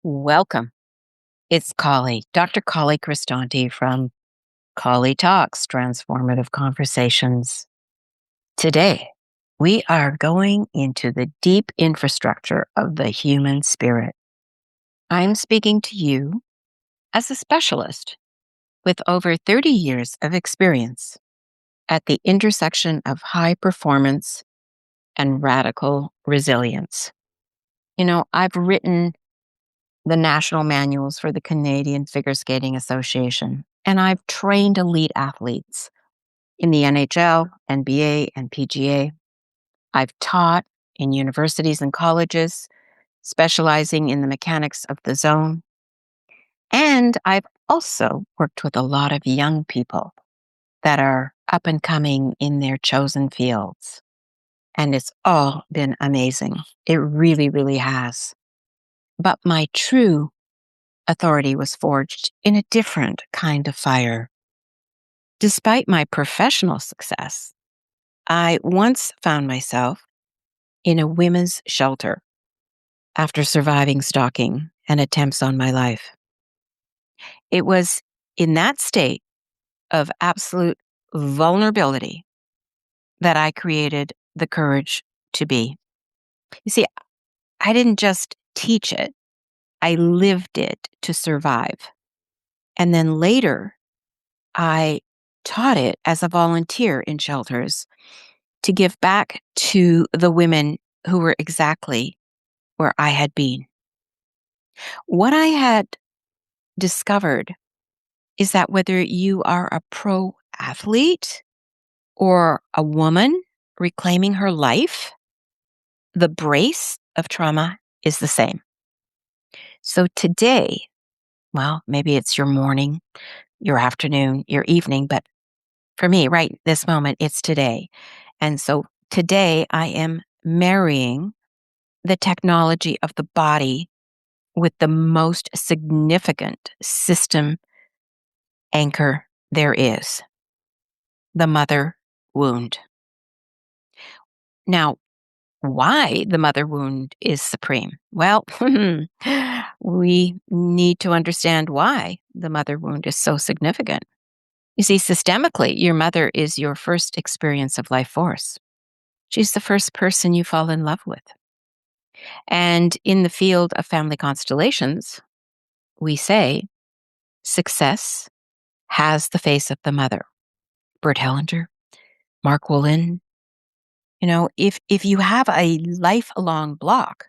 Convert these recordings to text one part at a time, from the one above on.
Welcome. It's Dr. Colli Christante from Colli Talks, Transformative Conversations. Today, we are going into the deep infrastructure of the human spirit. I'm speaking to you as a specialist with over 30 years of experience at the intersection of high performance and radical resilience. I've written the national manuals for the Canadian Figure Skating Association. And I've trained elite athletes in the NHL, NBA, and PGA. I've taught in universities and colleges, specializing in the mechanics of the zone. And I've also worked with a lot of young people that are up and coming in their chosen fields. And it's all been amazing. It really, really has. But my true authority was forged in a different kind of fire. Despite my professional success, I once found myself in a women's shelter after surviving stalking and attempts on my life. It was in that state of absolute vulnerability that I created the courage to be. You see, I didn't just teach it, I lived it to survive. And then later, I taught it as a volunteer in shelters to give back to the women who were exactly where I had been. What I had discovered is that whether you are a pro athlete or a woman reclaiming her life, the brace of trauma is the same. So today, well, maybe it's your morning, your afternoon, your evening, but for me, right this moment, it's today. And so today I am marrying the technology of the body with the most significant system anchor there is, the mother wound. Now, why the mother wound is supreme? Well, we need to understand why the mother wound is so significant. You see, systemically, your mother is your first experience of life force. She's the first person you fall in love with. And in the field of family constellations, we say success has the face of the mother. Bert Hellinger, Mark Woolen. If you have a lifelong block,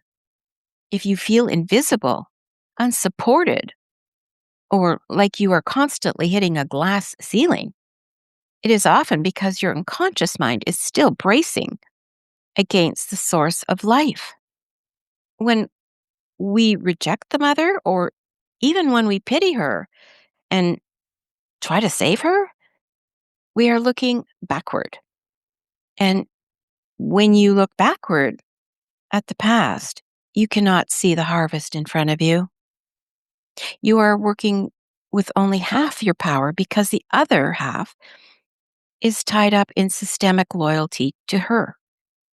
if you feel invisible, unsupported, or like you are constantly hitting a glass ceiling, it is often because your unconscious mind is still bracing against the source of life. When we reject the mother, or even when we pity her and try to save her, we are looking backward. And when you look backward at the past, you cannot see the harvest in front of you. You are working with only half your power because the other half is tied up in systemic loyalty to her,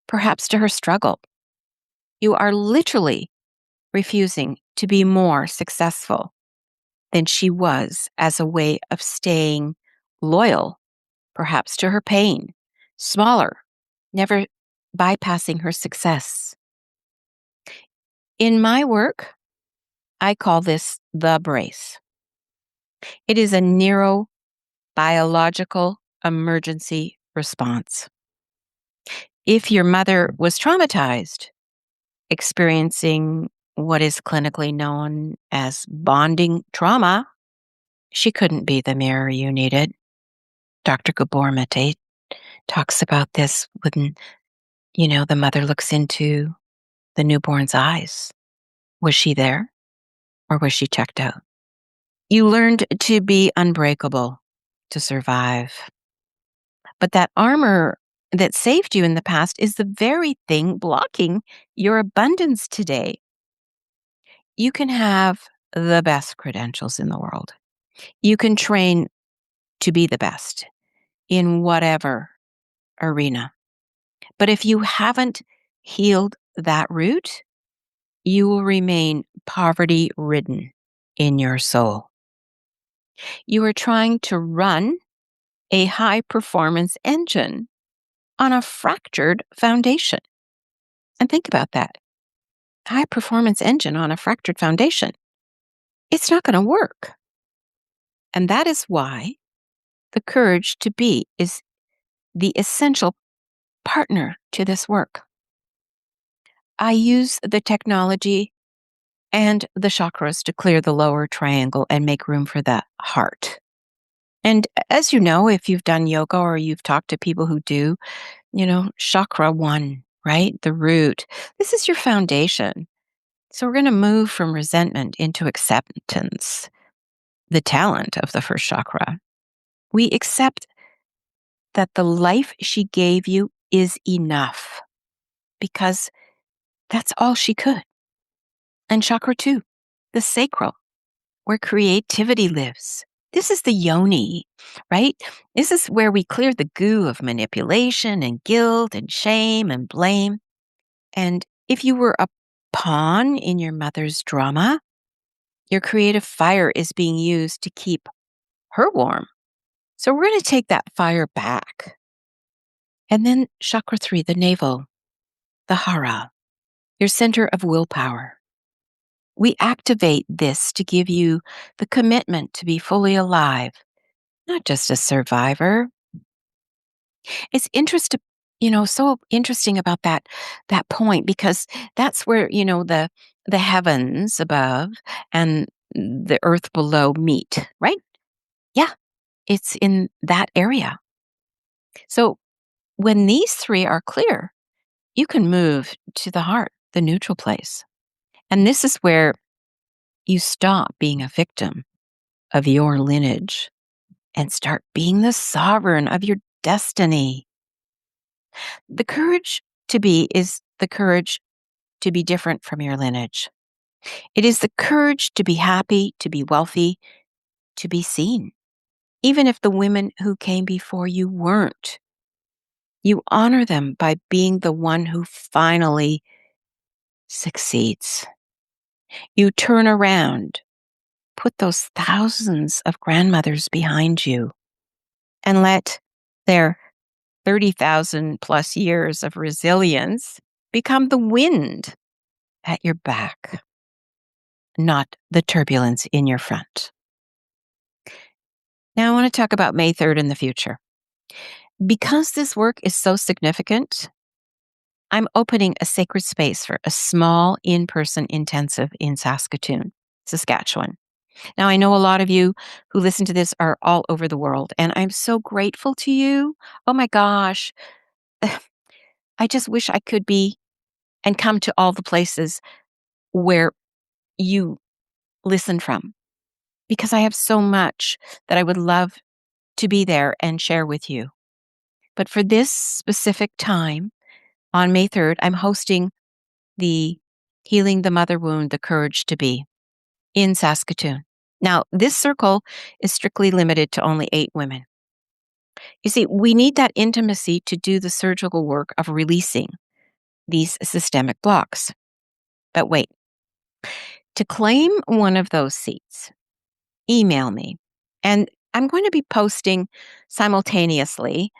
perhaps to her struggle. You are literally refusing to be more successful than she was as a way of staying loyal, perhaps to her pain, smaller, never bypassing her success. In my work, I call this the brace. It is a neurobiological emergency response. If your mother was traumatized, experiencing what is clinically known as bonding trauma, she couldn't be the mirror you needed. Dr. Gabor Mate talks about this when, the mother looks into the newborn's eyes. Was she there or was she checked out? You learned to be unbreakable to survive. But that armor that saved you in the past is the very thing blocking your abundance today. You can have the best credentials in the world. You can train to be the best in whatever arena. But if you haven't healed that root, you will remain poverty ridden in your soul. You are trying to run a high performance engine on a fractured foundation. And think about that, high performance engine on a fractured foundation. It's not going to work. And that is why the courage to be is the essential partner to this work. I use the technology and the chakras to clear the lower triangle and make room for the heart. And as you know, if you've done yoga or you've talked to people who do, chakra one, right? The root. This is your foundation. So we're going to move from resentment into acceptance, the talent of the first chakra. We accept that the life she gave you is enough because that's all she could. And chakra two, the sacral, where creativity lives. This is the yoni, right? This is where we clear the goo of manipulation and guilt and shame and blame. And if you were a pawn in your mother's drama, your creative fire is being used to keep her warm. So we're going to take that fire back. And then chakra three, the navel, the hara, your center of willpower. We activate this to give you the commitment to be fully alive, not just a survivor. It's so interesting about that point because that's where, the heavens above and the earth below meet, right? Yeah, it's in that area. So when these three are clear, you can move to the heart, the neutral place. And this is where you stop being a victim of your lineage and start being the sovereign of your destiny. The courage to be is the courage to be different from your lineage. It is the courage to be happy, to be wealthy, to be seen. Even if the women who came before you weren't, you honor them by being the one who finally succeeds. You turn around, put those thousands of grandmothers behind you, and let their 30,000 plus years of resilience become the wind at your back, not the turbulence in your front. Now, I want to talk about May 3rd in the future. Because this work is so significant, I'm opening a sacred space for a small in-person intensive in Saskatoon, Saskatchewan. Now, I know a lot of you who listen to this are all over the world, and I'm so grateful to you. Oh my gosh. I just wish I could be and come to all the places where you listen from, because I have so much that I would love to be there and share with you. But for this specific time, on May 3rd, I'm hosting the Healing the Mother Wound, the Courage to Be in Saskatoon. Now, this circle is strictly limited to only 8 women. You see, we need that intimacy to do the surgical work of releasing these systemic blocks. But wait, to claim one of those seats, email me. And I'm going to be posting simultaneously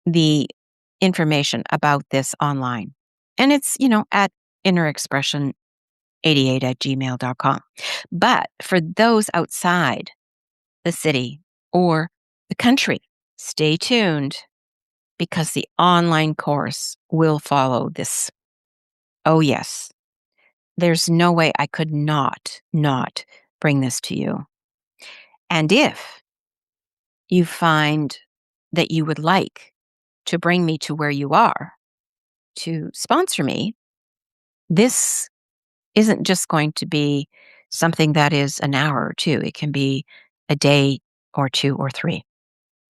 the information about this online. And it's, at innerexpression88@gmail.com. But for those outside the city or the country, stay tuned because the online course will follow this. Oh, yes. There's no way I could not bring this to you. And if you find that you would like to bring me to where you are, to sponsor me, this isn't just going to be something that is an hour or two. It can be a day or 2 or 3.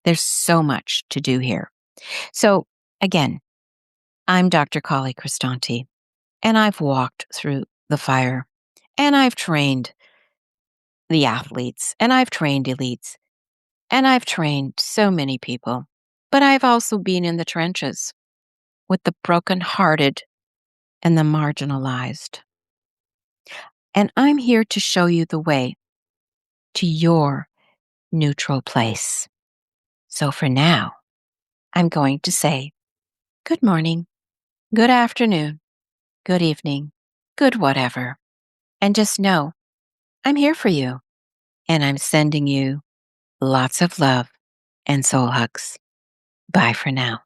There's so much to do here. So again, I'm Dr. Colli Christante, and I've walked through the fire, and I've trained the athletes, and I've trained elites, and I've trained so many people. But I've also been in the trenches with the brokenhearted and the marginalized. And I'm here to show you the way to your neutral place. So for now, I'm going to say good morning, good afternoon, good evening, good whatever. And just know I'm here for you. And I'm sending you lots of love and soul hugs. Bye for now.